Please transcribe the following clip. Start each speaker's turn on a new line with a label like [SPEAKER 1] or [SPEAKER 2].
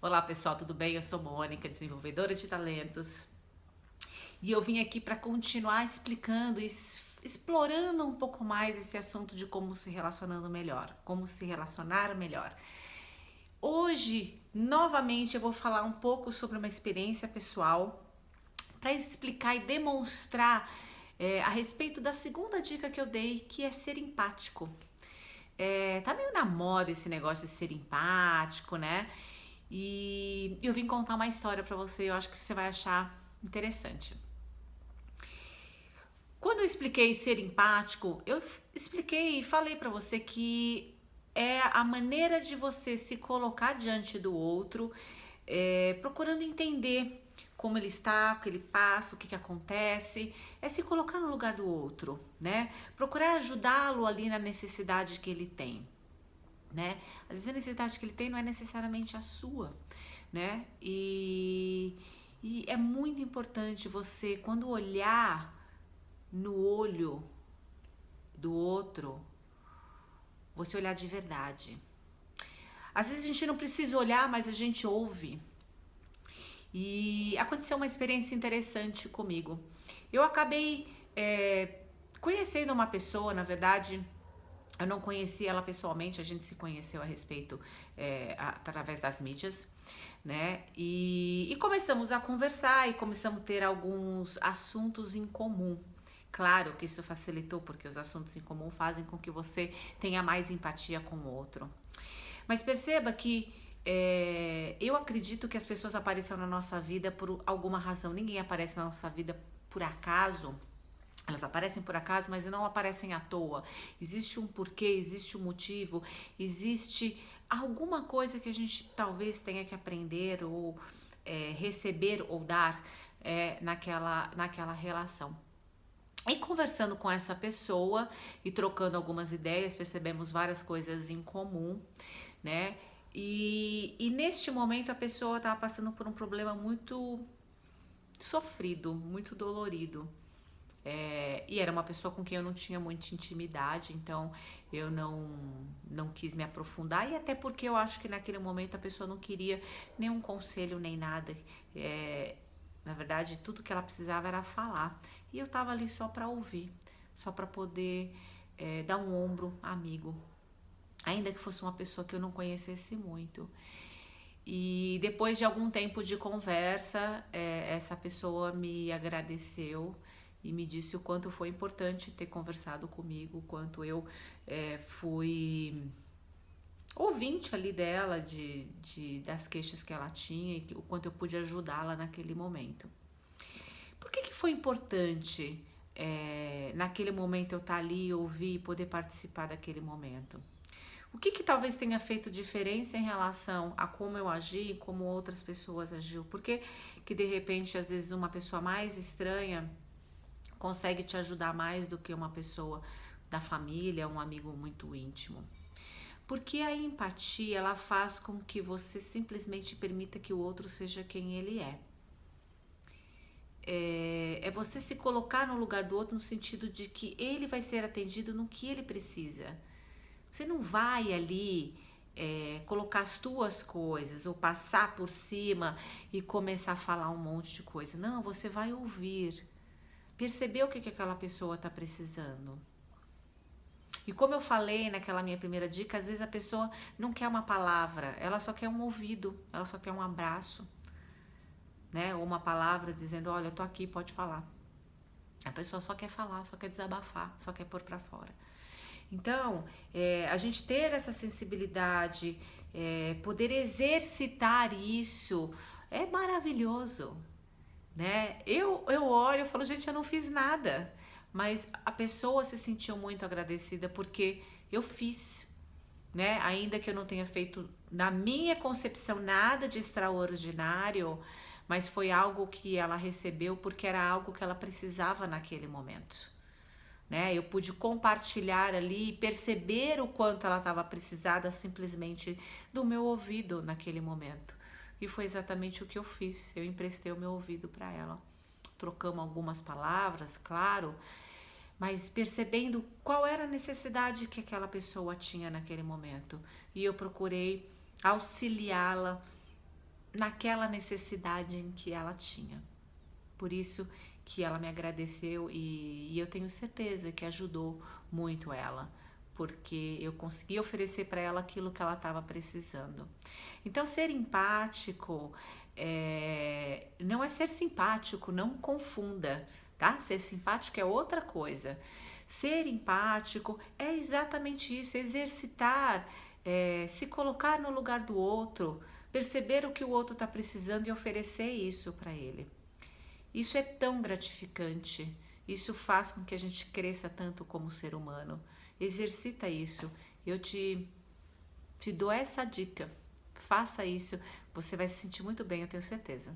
[SPEAKER 1] Olá pessoal, tudo bem? Eu sou Mônica, desenvolvedora de talentos, e eu vim aqui para continuar explicando e explorando um pouco mais esse assunto de como se relacionando melhor, como se relacionar melhor. Hoje, novamente, eu vou falar um pouco sobre uma experiência pessoal para explicar e demonstrar a respeito da segunda dica que eu dei, que é ser empático. Tá meio na moda esse negócio de ser empático, né? E eu vim contar uma história pra você, eu acho que você vai achar interessante. Quando eu expliquei ser empático, eu expliquei e falei pra você que é a maneira de você se colocar diante do outro, procurando entender como ele está, o que ele passa, o que acontece, é se colocar no lugar do outro, né? Procurar ajudá-lo ali na necessidade que ele tem, né? Às vezes a necessidade que ele tem não é necessariamente a sua, né? E é muito importante você, quando olhar no olho do outro, você olhar de verdade. Às vezes a gente não precisa olhar, mas a gente ouve. E aconteceu uma experiência interessante comigo. Eu acabei conhecendo uma pessoa, na verdade, eu não conheci ela pessoalmente, a gente se conheceu a respeito através das mídias, né? E começamos a conversar e começamos a ter alguns assuntos em comum. Claro que isso facilitou, porque os assuntos em comum fazem com que você tenha mais empatia com o outro. Mas perceba que eu acredito que as pessoas apareçam na nossa vida por alguma razão. Ninguém aparece na nossa vida por acaso. Elas aparecem por acaso, mas não aparecem à toa. Existe um porquê, existe um motivo, existe alguma coisa que a gente talvez tenha que aprender ou receber ou dar naquela relação. E conversando com essa pessoa e trocando algumas ideias, percebemos várias coisas em comum, né? E neste momento a pessoa estava passando por um problema muito sofrido, muito dolorido. E era uma pessoa com quem eu não tinha muita intimidade, então eu não quis me aprofundar, e até porque eu acho que naquele momento a pessoa não queria nenhum conselho nem nada. Na verdade, tudo que ela precisava era falar, e eu tava ali só para ouvir, só para poder dar um ombro amigo, ainda que fosse uma pessoa que eu não conhecesse muito. E depois de algum tempo de conversa, essa pessoa me agradeceu e me disse o quanto foi importante ter conversado comigo, o quanto eu fui ouvinte ali dela, das queixas que ela tinha, e o quanto eu pude ajudá-la naquele momento. Por que foi importante naquele momento eu estar ali, ouvir e poder participar daquele momento? O que talvez tenha feito diferença em relação a como eu agi e como outras pessoas agiu? Por que de repente, às vezes, uma pessoa mais estranha consegue te ajudar mais do que uma pessoa da família, um amigo muito íntimo? Porque a empatia, ela faz com que você simplesmente permita que o outro seja quem ele é. É você se colocar no lugar do outro no sentido de que ele vai ser atendido no que ele precisa. Você não vai ali colocar as tuas coisas ou passar por cima e começar a falar um monte de coisa. Não, você vai ouvir, perceber o que aquela pessoa está precisando. E como eu falei naquela minha primeira dica, às vezes a pessoa não quer uma palavra, ela só quer um ouvido, ela só quer um abraço, né? Ou uma palavra dizendo, olha, eu tô aqui, pode falar. A pessoa só quer falar, só quer desabafar, só quer pôr pra fora. Então, a gente ter essa sensibilidade, poder exercitar isso, é maravilhoso, né? Eu olho e falo, gente, eu não fiz nada, mas a pessoa se sentiu muito agradecida porque eu fiz, né? Ainda que eu não tenha feito, na minha concepção, nada de extraordinário, mas foi algo que ela recebeu porque era algo que ela precisava naquele momento. Né? Eu pude compartilhar ali, perceber o quanto ela estava precisada simplesmente do meu ouvido naquele momento. E foi exatamente o que eu fiz. Eu emprestei o meu ouvido para ela. Trocamos algumas palavras, claro, mas percebendo qual era a necessidade que aquela pessoa tinha naquele momento. E eu procurei auxiliá-la naquela necessidade em que ela tinha. Por isso que ela me agradeceu e eu tenho certeza que ajudou muito ela, porque eu consegui oferecer para ela aquilo que ela estava precisando. Então, ser empático não é ser simpático, não confunda, tá? Ser simpático é outra coisa. Ser empático é exatamente isso, exercitar, se colocar no lugar do outro, perceber o que o outro está precisando e oferecer isso para ele. Isso é tão gratificante. Isso faz com que a gente cresça tanto como ser humano. Exercita isso. Eu te dou essa dica. Faça isso. Você vai se sentir muito bem, eu tenho certeza.